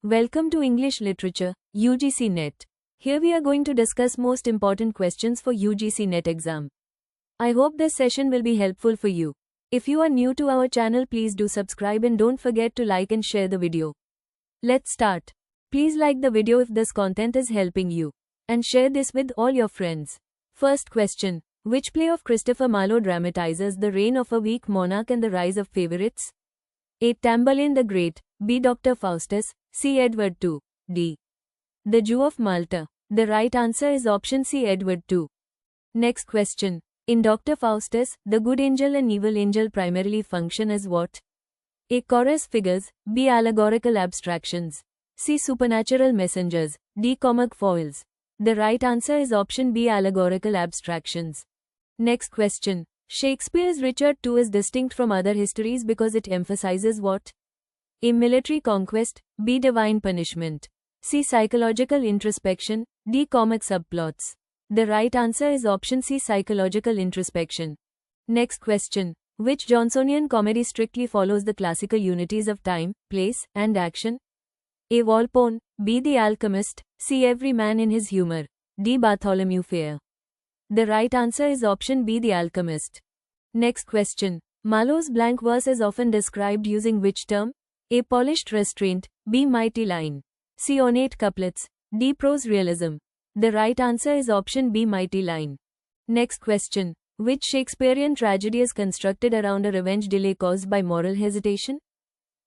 Welcome to English Literature, UGC NET. Here we are going to discuss most important questions for UGC NET exam. I hope this session will be helpful for you. If you are new to our channel, please do subscribe and don't forget to like and share the video. Let's start. Please like the video if this content is helping you, and share this with all your friends. First question. Which play of Christopher Marlowe dramatizes the reign of a weak monarch and the rise of favorites? A. Tamburlaine the Great. B. Dr. Faustus. C. Edward II. D. The Jew of Malta. The right answer is option C. Edward II. Next question. In Dr. Faustus, the good angel and evil angel primarily function as what? A. Chorus figures. B. Allegorical abstractions. C. Supernatural messengers. D. Comic foils. The right answer is option B. Allegorical abstractions. Next question. Shakespeare's Richard II is distinct from other histories because it emphasizes what? A. Military conquest. B. Divine punishment. C. Psychological introspection. D. Comic subplots. The right answer is option C. Psychological introspection. Next question. Which Johnsonian comedy strictly follows the classical unities of time, place, and action? A. Volpone. B. The Alchemist. C. Every Man in His Humor. D. Bartholomew Fair. The right answer is option B. The Alchemist. Next question. Marlowe's blank verse is often described using which term? A. Polished restraint. B. Mighty line. C. Ornate couplets. D. Prose realism. The right answer is option B. Mighty line. Next question. Which Shakespearean tragedy is constructed around a revenge delay caused by moral hesitation?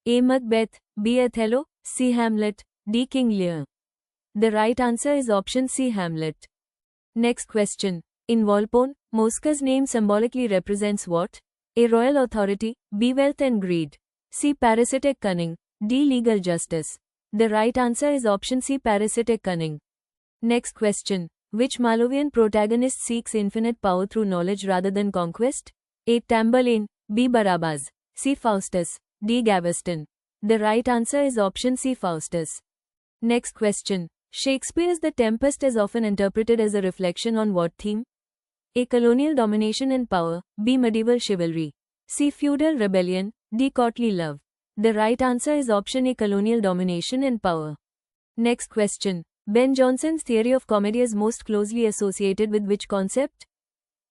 A. Macbeth. B. Othello. C. Hamlet. D. King Lear. The right answer is option C. Hamlet. Next question. In Volpone, Mosca's name symbolically represents what? A. Royal authority. B. Wealth and greed. C. Parasitic cunning. D. Legal justice. The right answer is option C. Parasitic cunning. Next question. Which Marlowean protagonist seeks infinite power through knowledge rather than conquest? A. Tamburlaine. B. Barabbas. C. Faustus. D. Gaveston. The right answer is option C. Faustus. Next question. Shakespeare's The Tempest is often interpreted as a reflection on what theme? A. Colonial domination and power. B. Medieval chivalry. C. Feudal rebellion. D. Courtly love. The right answer is option A. Colonial domination and power. Next question. Ben Jonson's theory of comedy is most closely associated with which concept?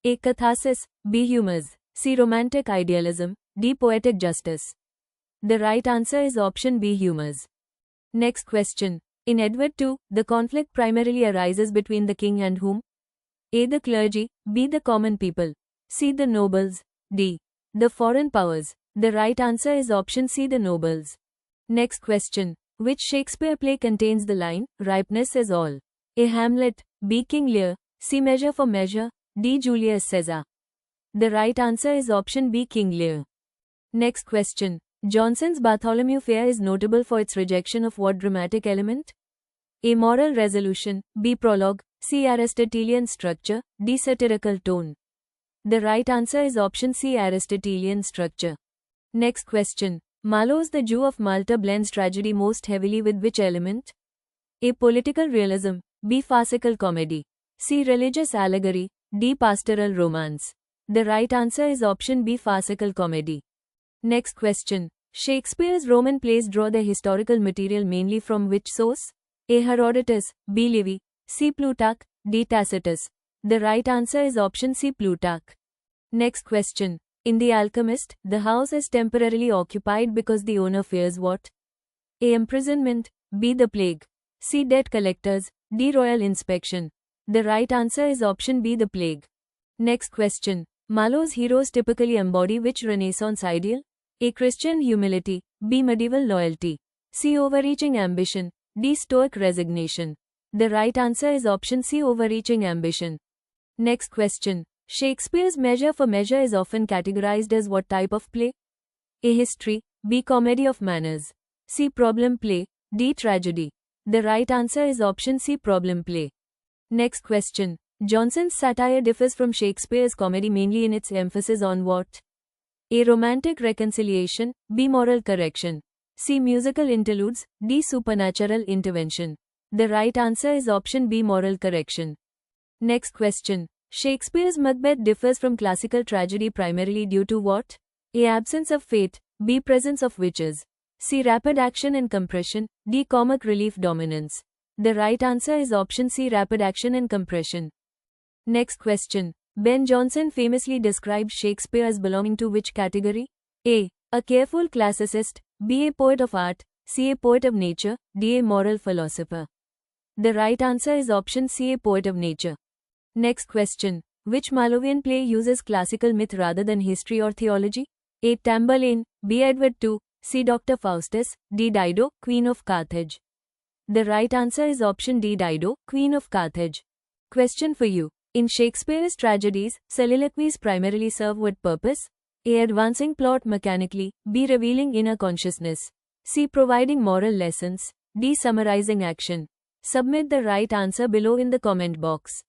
A. Catharsis. B. Humors. C. Romantic idealism. D. Poetic justice. The right answer is option B. Humors. Next question. In Edward II, the conflict primarily arises between the king and whom? A. The clergy. B. The common people. C. The nobles. D. The foreign powers. The right answer is option C. The nobles. Next question. Which Shakespeare play contains the line, ripeness is all? A. Hamlet. B. King Lear. C. Measure for Measure. D. Julius Caesar. The right answer is option B. King Lear. Next question. Jonson's Bartholomew Fair is notable for its rejection of what dramatic element? A. Moral resolution. B. Prologue. C. Aristotelian structure. D. Satirical tone. The right answer is option C. Aristotelian structure. Next question. Marlowe's The Jew of Malta blends tragedy most heavily with which element? A. Political realism. B. Farcical comedy. C. Religious allegory. D. Pastoral romance. The right answer is option B. Farcical comedy. Next question. Shakespeare's Roman plays draw their historical material mainly from which source? A. Herodotus. B. Livy. C. Plutarch. D. Tacitus. The right answer is option C. Plutarch. Next question. In The Alchemist, the house is temporarily occupied because the owner fears what? A. Imprisonment. B. The plague. C. Debt collectors. D. Royal inspection. The right answer is option B. The plague. Next question. Marlowe's heroes typically embody which Renaissance ideal? A. Christian humility. B. Medieval loyalty. C. Overreaching ambition. D. Stoic resignation. The right answer is option C. Overreaching ambition. Next question. Shakespeare's Measure for Measure is often categorized as what type of play? A. History. B. Comedy of manners. C. Problem play. D. Tragedy. The right answer is option C. Problem play. Next question. Jonson's satire differs from Shakespeare's comedy mainly in its emphasis on what? A. Romantic reconciliation. B. Moral correction. C. Musical interludes. D. Supernatural intervention. The right answer is option B. Moral correction. Next question. Shakespeare's Macbeth differs from classical tragedy primarily due to what? A. Absence of fate. B. Presence of witches. C. Rapid action and compression. D. Comic relief dominance. The right answer is option C. Rapid action and compression. Next question. Ben Jonson famously described Shakespeare as belonging to which category? A. A careful classicist. B. A poet of art. C. A poet of nature. D. A moral philosopher. The right answer is option C. A poet of nature. Next question. Which Malovian play uses classical myth rather than history or theology? A. Tamburlaine. B. Edward II. C. Dr. Faustus. D. Dido, Queen of Carthage. The right answer is option D. Dido, Queen of Carthage. Question for you. In Shakespeare's tragedies, soliloquies primarily serve what purpose? A. Advancing plot mechanically. B. Revealing inner consciousness. C. Providing moral lessons. D. Summarizing action. Submit the right answer below in the comment box.